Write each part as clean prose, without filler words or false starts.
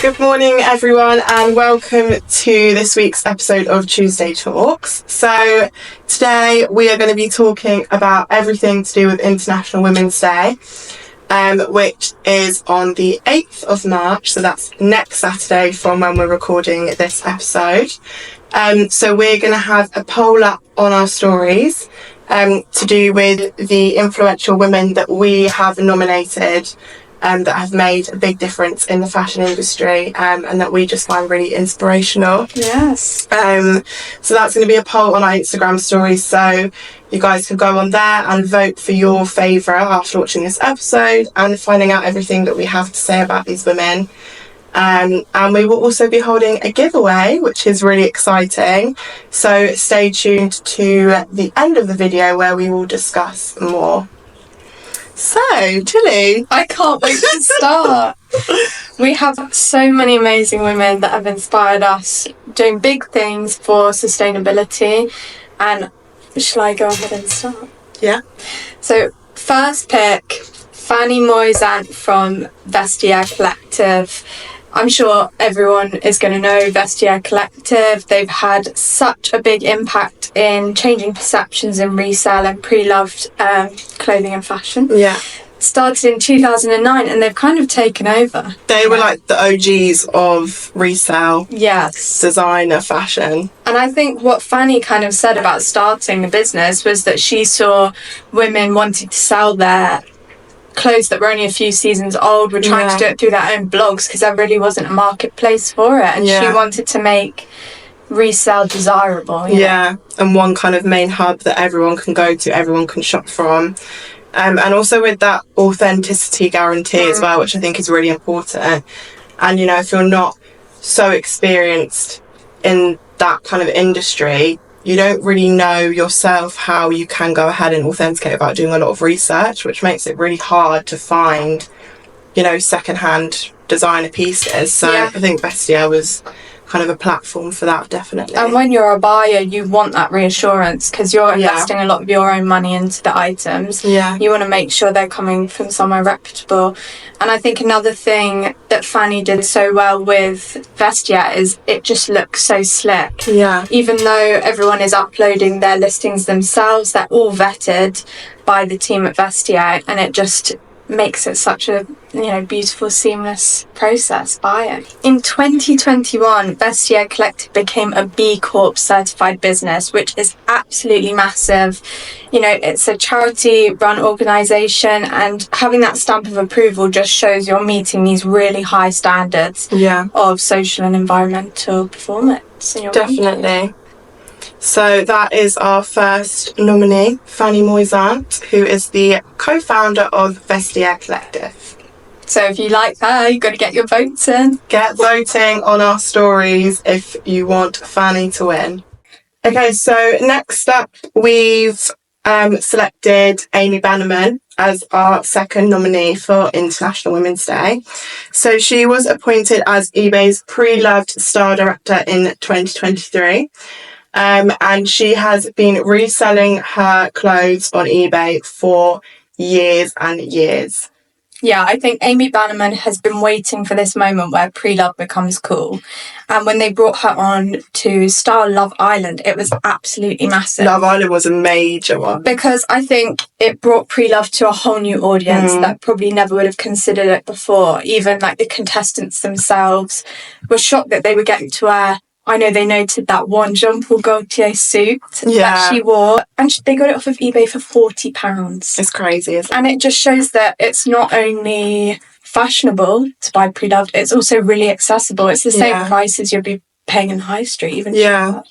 Good morning, everyone, and welcome to this week's episode of Tuesday Talks. So today we are going to be talking about everything to do with International Women's Day, which is on the 8th of March. So that's next Saturday from when we're recording this episode. So we're going to have a poll up on our stories to do with the influential women that we have nominated that have made a big difference in the fashion industry and that we just find really inspirational. Yes. So that's going to be a poll on our Instagram stories. So you guys can go on there and vote for your favourite after watching this episode and finding out everything that we have to say about these women. And we will also be holding a giveaway, which is really exciting. So stay tuned to the end of the video where we will discuss more. So, Tilly, I can't wait to start. We have so many amazing women that have inspired us doing big things for sustainability. And shall I go ahead and start? Yeah. So, first pick, Fanny Moisant from Vestiaire Collective. I'm sure everyone is going to know Vestiaire Collective. They've had such a big impact in changing perceptions in resale and pre-loved clothing and fashion. Yeah. Started in 2009 and they've kind of taken over. They were like the OGs of resale. Yes. Designer fashion. And I think what Fanny kind of said about starting the business was that she saw women wanting to sell their clothes that were only a few seasons old, were trying to do it through their own blogs because there really wasn't a marketplace for it, and she wanted to make resale desirable. You know? And one kind of main hub that everyone can go to, everyone can shop from, and also with that authenticity guarantee as well, which I think is really important. And you know, if you're not so experienced in that kind of industry, you don't really know yourself how you can go ahead and authenticate without doing a lot of research, which makes it really hard to find, you know, secondhand designer pieces. So I think Vestiaire was kind of a platform for that, definitely. And when you're a buyer, you want that reassurance because you're investing a lot of your own money into the items. You want to make sure they're coming from somewhere reputable. And I think another thing that Fanny did so well with Vestiaire is it just looks so slick. Even though everyone is uploading their listings themselves, they're all vetted by the team at Vestiaire, and it just makes it such a, you know, beautiful, seamless process buying. In 2021, Vestiaire Collective became a B Corp certified business, which is absolutely massive. You know, it's a charity-run organisation, and having that stamp of approval just shows you're meeting these really high standards of social and environmental performance in your definitely country. So that is our first nominee, Fanny Moisant, who is the co-founder of Vestiaire Collective. So if you like her, you've got to get your votes in. Get voting on our stories if you want Fanny to win. Okay, so next up we've selected Amy Bannerman as our second nominee for International Women's Day. So she was appointed as eBay's pre-loved style director in 2023. And she has been reselling her clothes on eBay for years and years. Yeah, I think Amy Bannerman has been waiting for this moment where pre-love becomes cool. And when they brought her on to star Love Island, it was absolutely massive. Love Island was a major one. Because I think it brought pre-love to a whole new audience that probably never would have considered it before. Even like the contestants themselves were shocked that they were getting to wear, I know they noted that one Jean-Paul Gaultier suit that she wore, and they got it off of eBay for £40. It's crazy, isn't it? And it just shows that it's not only fashionable to buy pre-loved, it's also really accessible. It's the same price as you'd be paying in high street, even.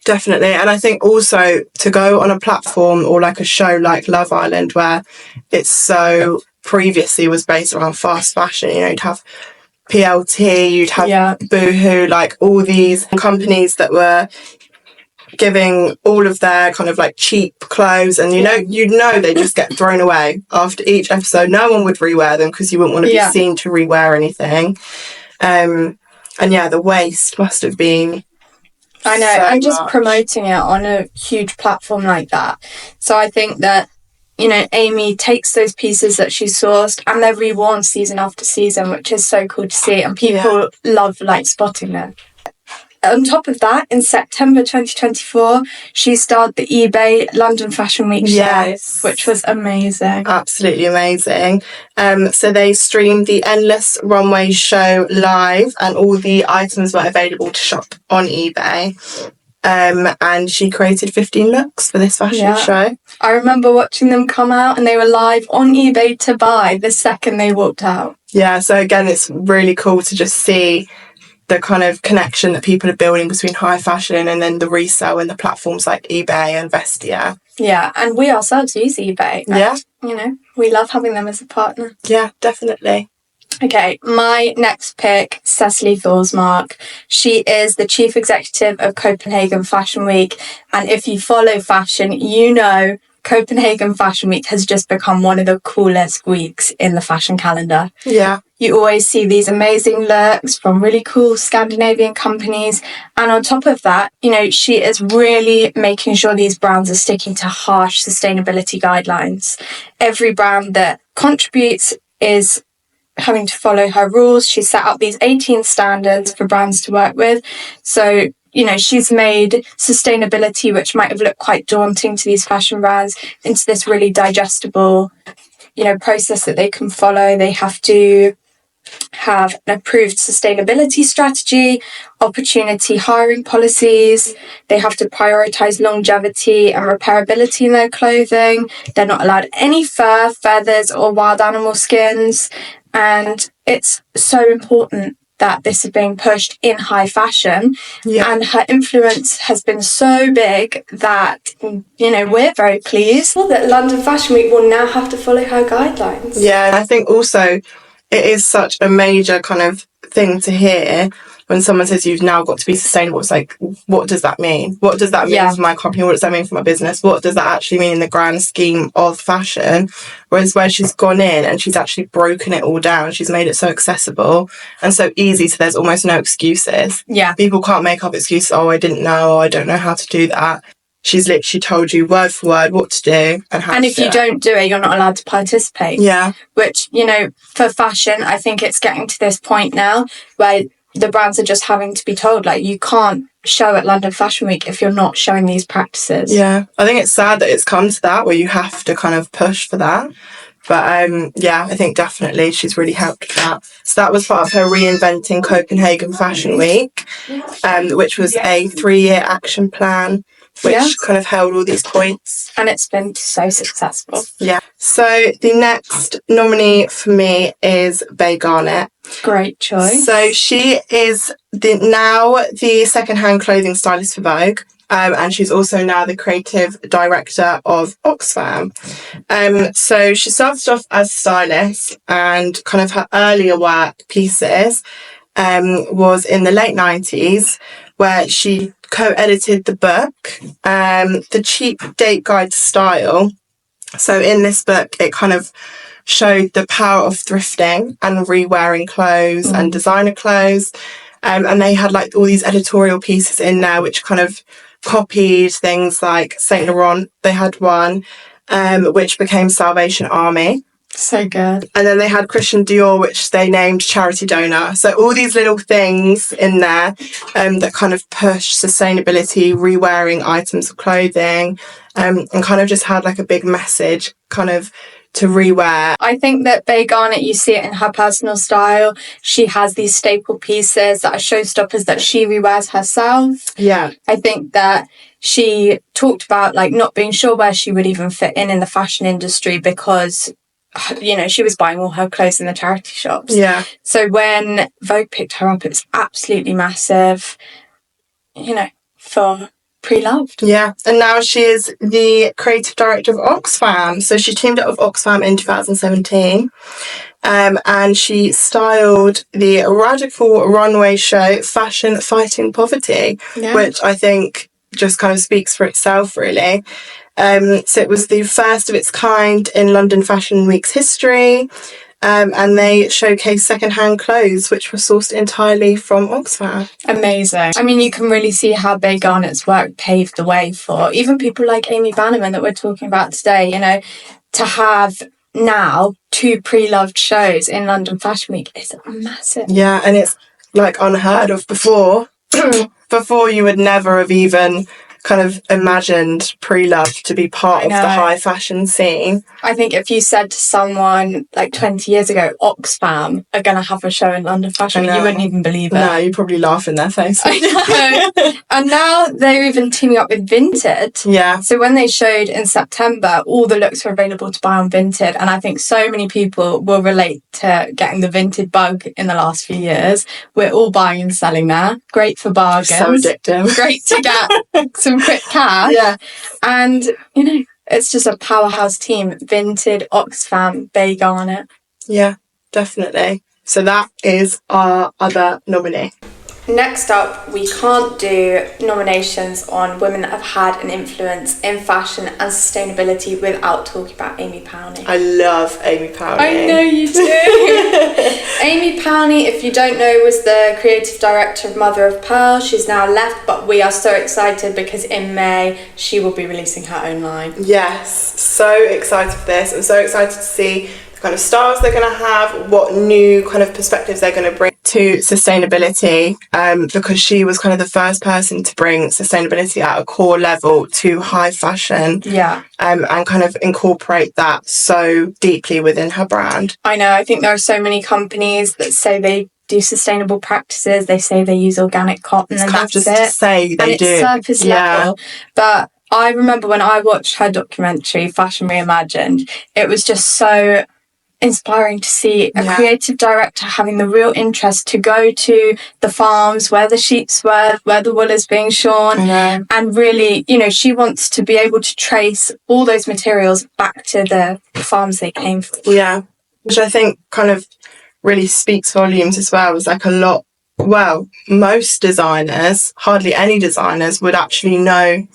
Definitely. And I think also to go on a platform or like a show like Love Island, where it's so previously was based around fast fashion, you know, you'd have PLT, you'd have Boohoo, like all these companies that were giving all of their kind of like cheap clothes, and you'd know they just get thrown away after each episode. No one would rewear them because you wouldn't want to be seen to rewear anything. And the waste must have been I know, so and just much. promoting it on a huge platform like that. So I think that you know, Amy takes those pieces that she sourced and they're reworn season after season, which is so cool to see. And people love like spotting them. On top of that, in September 2024, she starred the eBay London Fashion Week show, which was amazing. Absolutely amazing. So they streamed the Endless Runway show live, and all the items were available to shop on eBay. And she created 15 looks for this fashion show. I remember watching them come out, and they were live on eBay to buy the second they walked out. Yeah, so again, it's really cool to just see the kind of connection that people are building between high fashion and then the resale and the platforms like eBay and Vestia. Yeah, and we ourselves use eBay. Yeah. You know, we love having them as a partner. Yeah, definitely. Okay, my next pick, Cecily Thorsmark. She is the chief executive of Copenhagen Fashion Week. And if you follow fashion, you know Copenhagen Fashion Week has just become one of the coolest weeks in the fashion calendar. Yeah. You always see these amazing looks from really cool Scandinavian companies. And on top of that, you know, she is really making sure these brands are sticking to harsh sustainability guidelines. Every brand that contributes is having to follow her rules. She set out these 18 standards for brands to work with. So, you know, she's made sustainability, which might have looked quite daunting to these fashion brands, into this really digestible, you know, process that they can follow. They have to have an approved sustainability strategy, opportunity hiring policies. They have to prioritise longevity and repairability in their clothing. They're not allowed any fur, feathers or wild animal skins. And it's so important that this is being pushed in high fashion. Yeah. And her influence has been so big that, you know, we're very pleased that London Fashion Week will now have to follow her guidelines. Yeah, and I think also it is such a major kind of thing to hear when someone says you've now got to be sustainable. It's like, what does that mean? What does that mean for my company? What does that mean for my business? What does that actually mean in the grand scheme of fashion? Whereas where she's gone in and she's actually broken it all down, she's made it so accessible and so easy, so there's almost no excuses. Yeah. People can't make up excuses, oh, I didn't know, or I don't know how to do that. She's literally told you word for word what to do and how to do it. And if you don't do it, you're not allowed to participate. Yeah. Which, you know, for fashion, I think it's getting to this point now where the brands are just having to be told, like, you can't show at London Fashion Week if you're not showing these practices. Yeah. I think it's sad that it's come to that where you have to kind of push for that. But yeah, I think definitely she's really helped with that. So that was part of her Reinventing Copenhagen Fashion Week, which was a 3-year action plan, which kind of held all these points. And it's been so successful. Yeah. So the next nominee for me is Bay Garnett. Great choice. So she is now the second-hand clothing stylist for Vogue. And she's also now the creative director of Oxfam. So she started off as a stylist, and kind of her earlier work pieces was in the late 90s, where she co-edited the book, The Cheap Date Guide to Style. So in this book, it kind of showed the power of thrifting and re-wearing clothes and designer clothes. And they had like all these editorial pieces in there, which kind of copied things like Saint Laurent. They had one, which became Salvation Army. So good. And then they had Christian Dior, which they named Charity Donor. So all these little things in there that kind of push sustainability, re-wearing items of clothing, and kind of just had like a big message kind of to re-wear. I think that Bay Garnett, you see it in her personal style. She has these staple pieces that are showstoppers that she re-wears herself. Yeah. I think that she talked about like not being sure where she would even fit in the fashion industry because, you know, she was buying all her clothes in the charity shops. Yeah. So when Vogue picked her up, it was absolutely massive, you know, for pre-loved. Yeah, and now she is the creative director of Oxfam. So she teamed up with Oxfam in 2017, and she styled the radical runway show Fashion Fighting Poverty, which I think just kind of speaks for itself, really. So it was the first of its kind in London Fashion Week's history. And they showcased second-hand clothes, which were sourced entirely from Oxfam. Amazing. I mean, you can really see how Bay Garnett's work paved the way for even people like Amy Bannerman that we're talking about today, you know, to have now 2 pre-loved shows in London Fashion Week is massive. Yeah, and it's like unheard of before. Before you would never have even kind of imagined pre-love to be part of the high fashion scene. I think if you said to someone like 20 years ago, Oxfam are going to have a show in London Fashion Week, you wouldn't even believe it. No, you'd probably laugh in their face. I know. And now they're even teaming up with Vinted. Yeah. So when they showed in September, all the looks were available to buy on Vinted. And I think so many people will relate to getting the Vinted bug in the last few years. We're all buying and selling there. Great for bargains. So addictive. Great to get some quick cash. Yeah. And, you know, it's just a powerhouse team. Vinted, Oxfam, they go on it. Yeah, definitely. So that is our other nominee. Next up, we can't do nominations on women that have had an influence in fashion and sustainability without talking about Amy Powney. I love Amy Powney. I know you do. Amy Powney, if you don't know, was the creative director of Mother of Pearl. She's now left, but we are so excited because in May she will be releasing her own line. Yes, so excited for this. I'm so excited to see the kind of styles they're going to have, what new kind of perspectives they're going to bring to sustainability, because she was kind of the first person to bring sustainability at a core level to high fashion. Yeah. And kind of incorporate that so deeply within her brand. I know. I think there are so many companies that say they do sustainable practices. They say they use organic cotton, and that's just it. To say they and do. It's surface level. But I remember when I watched her documentary, Fashion Reimagined, it was just so inspiring to see a creative director having the real interest to go to the farms where the sheep's were, where the wool is being shorn, and really, you know, she wants to be able to trace all those materials back to the farms they came from. Yeah, which I think kind of really speaks volumes as well. It's like most designers, hardly any designers would actually know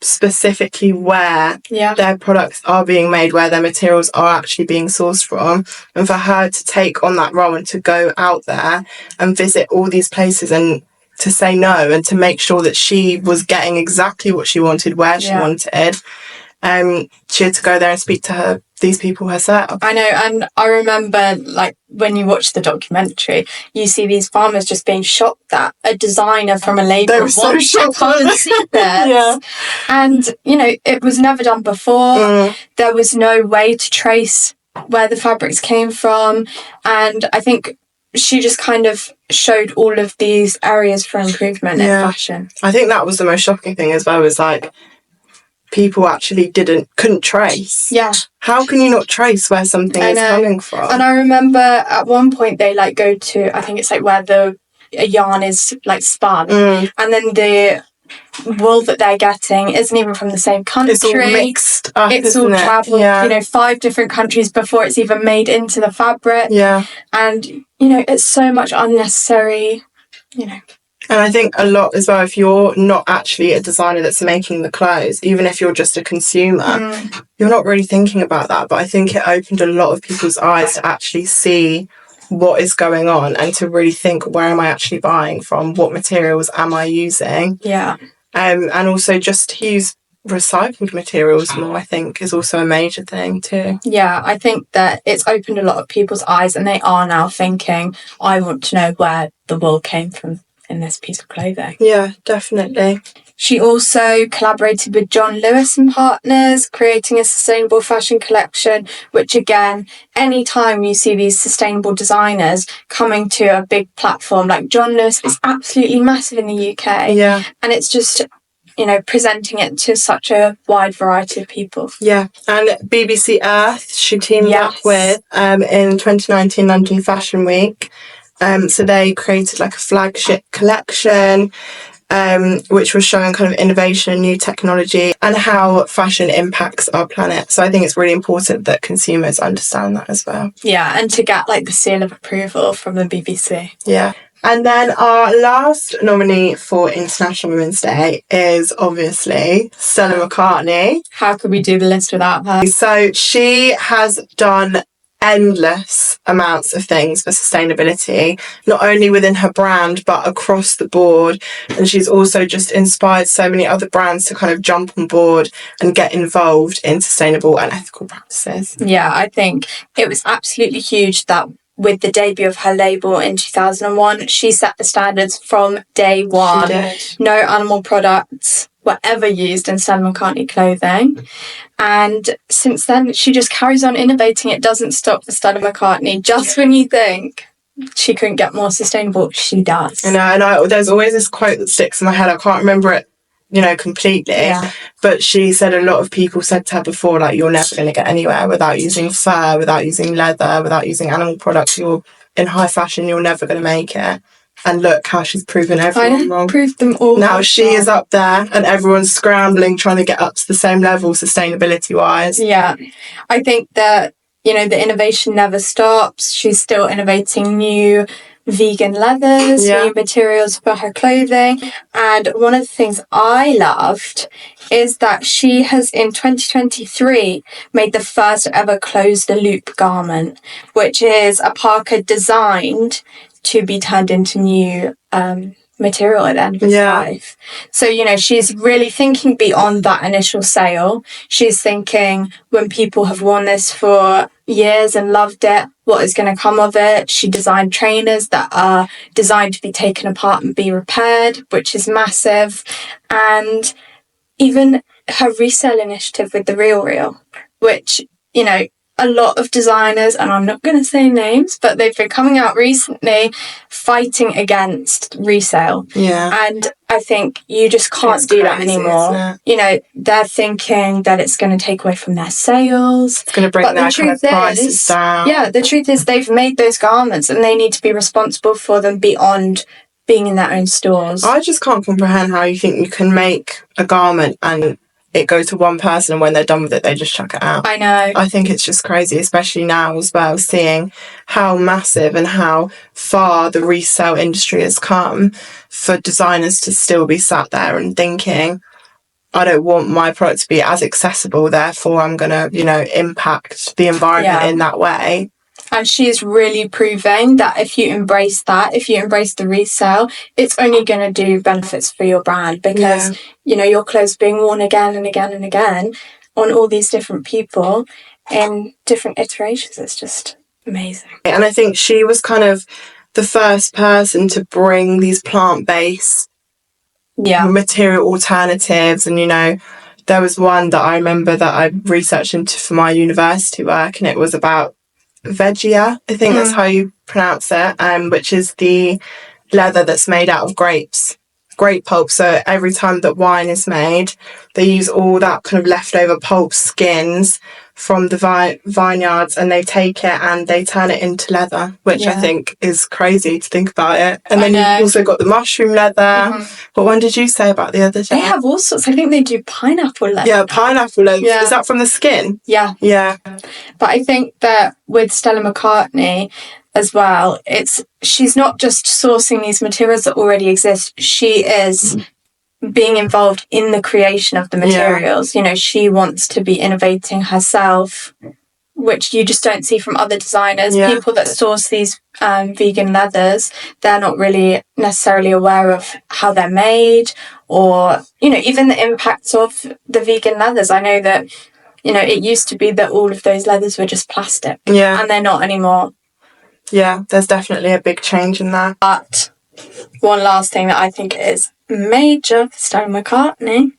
specifically where their products are being made, where their materials are actually being sourced from. And for her to take on that role and to go out there and visit all these places and to say no and to make sure that she was getting exactly what she wanted, where she wanted, she had to go there and speak to these people herself. I know, and I remember, like, when you watch the documentary, you see these farmers just being shocked that a designer from a label wants to come and see this. And, you know, it was never done before. There was no way to trace where the fabrics came from. And I think she just kind of showed all of these areas for improvement in fashion. I think that was the most shocking thing as well, was like, people actually couldn't trace. Yeah. How can you not trace where something is coming from? And I remember at one point they like go to, I think it's like where a yarn is like spun, and then the wool that they're getting isn't even from the same country. It's all mixed up, it's all travelled, 5 different countries before it's even made into the fabric. Yeah. And, it's so much unnecessary, And I think a lot as well, if you're not actually a designer that's making the clothes, even if you're just a consumer, you're not really thinking about that. But I think it opened a lot of people's eyes to actually see what is going on and to really think, where am I actually buying from? What materials am I using? Yeah. And also just to use recycled materials more, I think, is also a major thing too. Yeah, I think that it's opened a lot of people's eyes, and they are now thinking, I want to know where the wool came from in this piece of clothing. Yeah, definitely. She also collaborated with John Lewis and Partners, creating a sustainable fashion collection, which again, anytime you see these sustainable designers coming to a big platform, like John Lewis is absolutely massive in the UK. Yeah. And it's just, presenting it to such a wide variety of people. Yeah. And BBC Earth, she teamed up with in 2019 London Fashion Week. So they created like a flagship collection, which was showing kind of innovation and new technology and how fashion impacts our planet. So I think it's really important that consumers understand that as well. Yeah, and to get like the seal of approval from the BBC. Yeah. And then our last nominee for International Women's Day is obviously Stella McCartney. How could we do the list without her? So she has done endless amounts of things for sustainability, not only within her brand but across the board. And she's also just inspired so many other brands to kind of jump on board and get involved in sustainable and ethical practices. Yeah, I think it was absolutely huge that with the debut of her label in 2001, she set the standards from day one. She did. No animal products were ever used in Stella McCartney clothing. And since then, she just carries on innovating. It doesn't stop for Stella McCartney. Just when you think she couldn't get more sustainable, she does. I know, and there's always this quote that sticks in my head. I can't remember it, completely. Yeah. But she said a lot of people said to her before, like, you're never going to get anywhere without using fur, without using leather, without using animal products. You're in high fashion, you're never going to make it. And look how she's proven everyone wrong. Proved them all. Now she is up there and everyone's scrambling, trying to get up to the same level sustainability-wise. Yeah. I think that, the innovation never stops. She's still innovating new vegan leathers, new materials for her clothing. And one of the things I loved is that she has, in 2023, made the first ever closed-the-loop garment, which is a parka designed to be turned into new material at the end of its life. So, she's really thinking beyond that initial sale. She's thinking, when people have worn this for years and loved it, what is going to come of it? She designed trainers that are designed to be taken apart and be repaired, which is massive. And even her resale initiative with the Real, which, a lot of designers, and I'm not going to say names, but they've been coming out recently fighting against resale. Yeah. And I think you just can't do that anymore. They're thinking that it's going to take away from their sales. It's going to bring their kind of prices down. Yeah, the truth is they've made those garments and they need to be responsible for them beyond being in their own stores. I just can't comprehend how you think you can make a garment and it goes to one person, and when they're done with it, they just chuck it out. I know. I think it's just crazy, especially now as well, seeing how massive and how far the resale industry has come for designers to still be sat there and thinking, I don't want my product to be as accessible, therefore I'm going to, impact the environment in that way. And she's really proving that if you embrace the resale, it's only going to do benefits for your brand because, your clothes being worn again and again and again on all these different people in different iterations. It's just amazing. And I think she was kind of the first person to bring these plant-based material alternatives. And, there was one that I remember that I researched into for my university work, and it was about Vegia, I think that's how you pronounce it, which is the leather that's made out of grape pulp. So every time that wine is made, they use all that kind of leftover pulp skins from the vineyards, and they take it and they turn it into leather, which I think is crazy to think about it. And then you've also got the mushroom leather. What one did you say about the other day? They have all sorts. I think they do pineapple leather. Yeah, pineapple leather. Yeah. Is that from the skin? Yeah. Yeah. But I think that with Stella McCartney as well, she's not just sourcing these materials that already exist. She is being involved in the creation of the materials. She wants to be innovating herself, which you just don't see from other designers. People that source these vegan leathers, they're not really necessarily aware of how they're made or, even the impacts of the vegan leathers. I know that, it used to be that all of those leathers were just plastic. Yeah. And they're not anymore. Yeah, there's definitely a big change in that. But one last thing that I think is major for Stella McCartney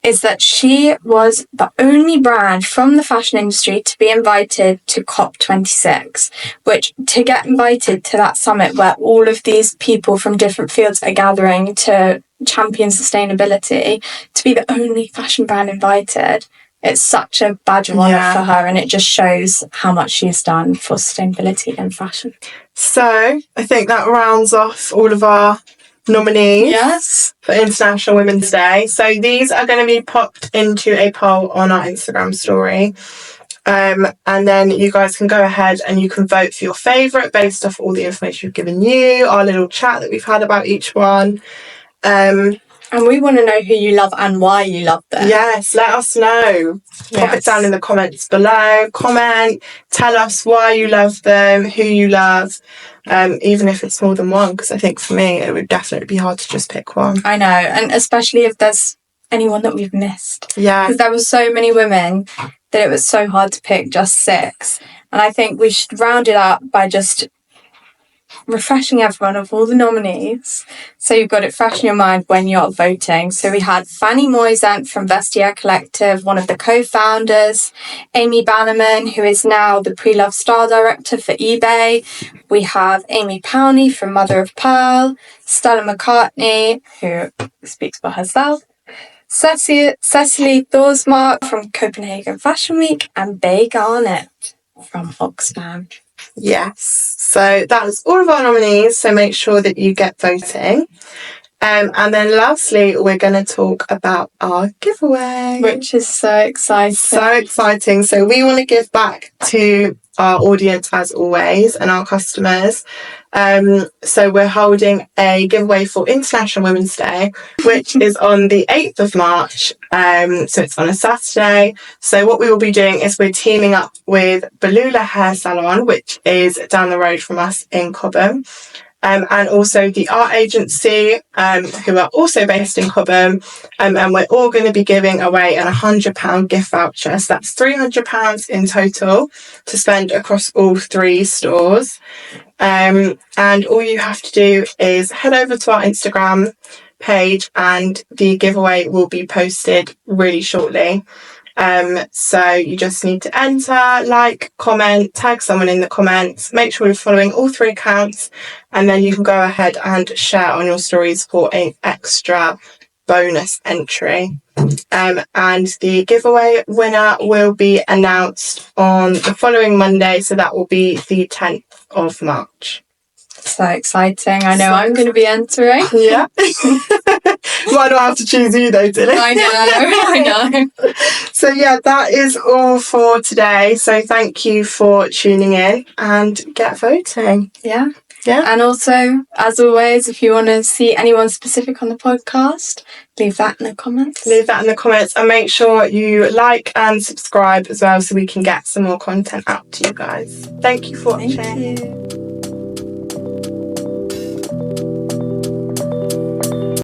is that she was the only brand from the fashion industry to be invited to COP26, which to get invited to that summit where all of these people from different fields are gathering to champion sustainability, to be the only fashion brand invited, it's such a badge of honour for her, and it just shows how much she's done for sustainability in fashion. So I think that rounds off all of our nominees for International Women's Day. So these are going to be popped into a poll on our Instagram story. And then you guys can go ahead and you can vote for your favourite based off all the information we've given you, our little chat that we've had about each one. And we want to know who you love and why you love them. Yes, let us know. Pop it down in the comments below. Comment, tell us why you love them, who you love, even if it's more than one, because I think for me it would definitely be hard to just pick one. I know, and especially if there's anyone that we've missed. Yeah. Because there were so many women that it was so hard to pick just 6. And I think we should round it up by just refreshing everyone of all the nominees, so you've got it fresh in your mind when you're voting. So we had Fanny Moisant from Vestiaire Collective, one of the co-founders, Amy Bannerman, who is now the pre-love style director for eBay. We have Amy Powney from Mother of Pearl, Stella McCartney, who speaks for herself, Cecily Thorsmark from Copenhagen Fashion Week, and Bay Garnett from Oxfam. Yes, so that was all of our nominees, so make sure that you get voting. And then lastly, we're going to talk about our giveaway. Which is so exciting. So exciting. So we want to give back to our audience as always and our customers. So we're holding a giveaway for International Women's Day, which is on the 8th of March. So it's on a Saturday. So what we will be doing is we're teaming up with Balula Hair Salon, which is down the road from us in Cobham. And also the art agency, who are also based in Cobham, and we're all going to be giving away a £100 gift voucher. So that's £300 in total to spend across all 3 stores. And all you have to do is head over to our Instagram page, and the giveaway will be posted really shortly. So you just need to enter, like, comment, tag someone in the comments, make sure you're following all 3 accounts, and then you can go ahead and share on your stories for an extra bonus entry. And the giveaway winner will be announced on the following Monday, so that will be the 10th of March. So exciting. I know I'm going to be entering. Yeah. Might not have to choose you though, Tilly. I know. So yeah, that is all for today. So thank you for tuning in and get voting. Yeah. And also, as always, if you want to see anyone specific on the podcast, leave that in the comments. And make sure you like and subscribe as well, so we can get some more content out to you guys. Thank you for watching. Thank you.